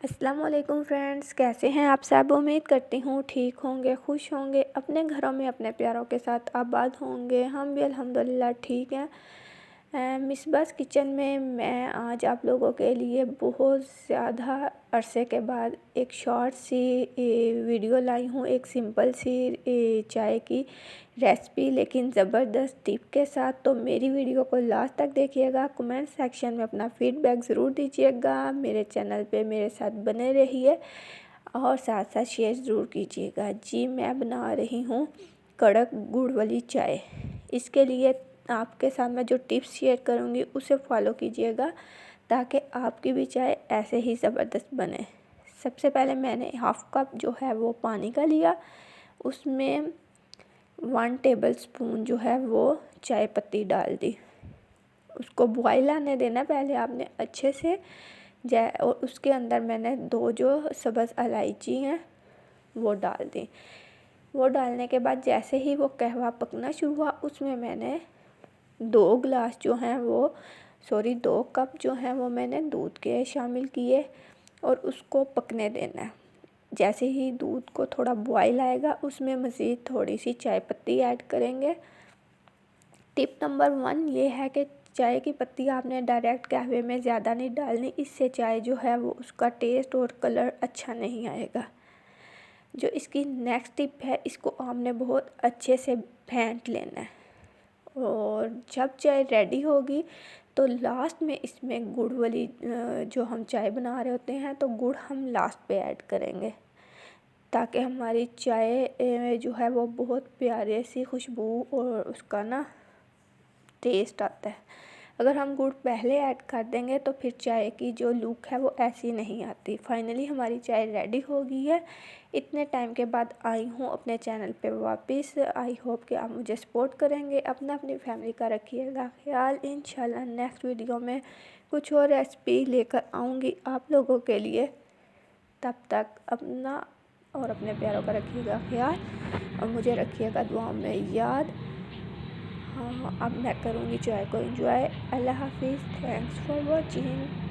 अस्सलाम वालेकुम फ्रेंड्स, कैसे हैं आप सब। उम्मीद करती हूँ ठीक होंगे, खुश होंगे, अपने घरों में अपने प्यारों के साथ आबाद होंगे। हम भी अल्हम्दुलिल्लाह ठीक हैं। मिसबास किचन में मैं आज आप लोगों के लिए बहुत ज़्यादा अरसे के बाद एक शॉर्ट सी वीडियो लाई हूँ। एक सिंपल सी चाय की रेसिपी, लेकिन ज़बरदस्त टिप के साथ। तो मेरी वीडियो को लास्ट तक देखिएगा। कमेंट सेक्शन में अपना फीडबैक ज़रूर दीजिएगा। मेरे चैनल पे मेरे साथ बने रहिए और साथ साथ शेयर ज़रूर कीजिएगा। जी, मैं बना रही हूँ कड़क गुड़ वाली चाय। इसके लिए आपके साथ मैं जो टिप्स शेयर करूँगी उसे फॉलो कीजिएगा ताकि आपकी भी चाय ऐसे ही ज़बरदस्त बने। सबसे पहले मैंने हाफ़ कप जो है वो पानी का लिया। उसमें 1 टेबलस्पून जो है वो चाय पत्ती डाल दी। उसको बॉयल आने देना पहले आपने अच्छे से। और उसके अंदर मैंने 2 जो सब्ज़ इलायची हैं वो डाल दी। वो डालने के बाद जैसे ही वो कहवा पकना शुरू हुआ, उसमें मैंने 2 गिलास जो हैं वो 2 कप जो हैं वो मैंने दूध के शामिल किए और उसको पकने देना है। जैसे ही दूध को थोड़ा बॉयल आएगा, उसमें मज़ीद थोड़ी सी चाय पत्ती ऐड करेंगे। टिप नंबर 1 ये है कि चाय की पत्ती आपने डायरेक्ट कहवे में ज़्यादा नहीं डालनी, इससे चाय जो है वो उसका टेस्ट और कलर अच्छा नहीं आएगा। जो इसकी नेक्स्ट टिप है, इसको आपने बहुत अच्छे से फेंट लेना है। और जब चाय रेडी होगी तो लास्ट में इसमें गुड़ वाली जो हम चाय बना रहे होते हैं तो गुड़ हम लास्ट पे ऐड करेंगे ताकि हमारी चाय जो है वो बहुत प्यारे सी खुशबू और उसका ना टेस्ट आता है। अगर हम गुड़ पहले ऐड कर देंगे तो फिर चाय की जो लुक है वो ऐसी नहीं आती। फाइनली हमारी चाय रेडी हो गई है। इतने टाइम के बाद आई हूँ अपने चैनल पे वापस। आई होप कि आप मुझे सपोर्ट करेंगे। अपनी फैमिली का रखिएगा ख्याल। इंशाल्लाह नेक्स्ट वीडियो में कुछ और रेसिपी लेकर आऊँगी आप लोगों के लिए। तब तक अपना और अपने प्यारों का रखिएगा ख्याल और मुझे रखिएगा दुआओं में याद। हाँ, अब मैं करूँगी चाय को एंजॉय। अल्लाह हाफिज़। Thanks for watching.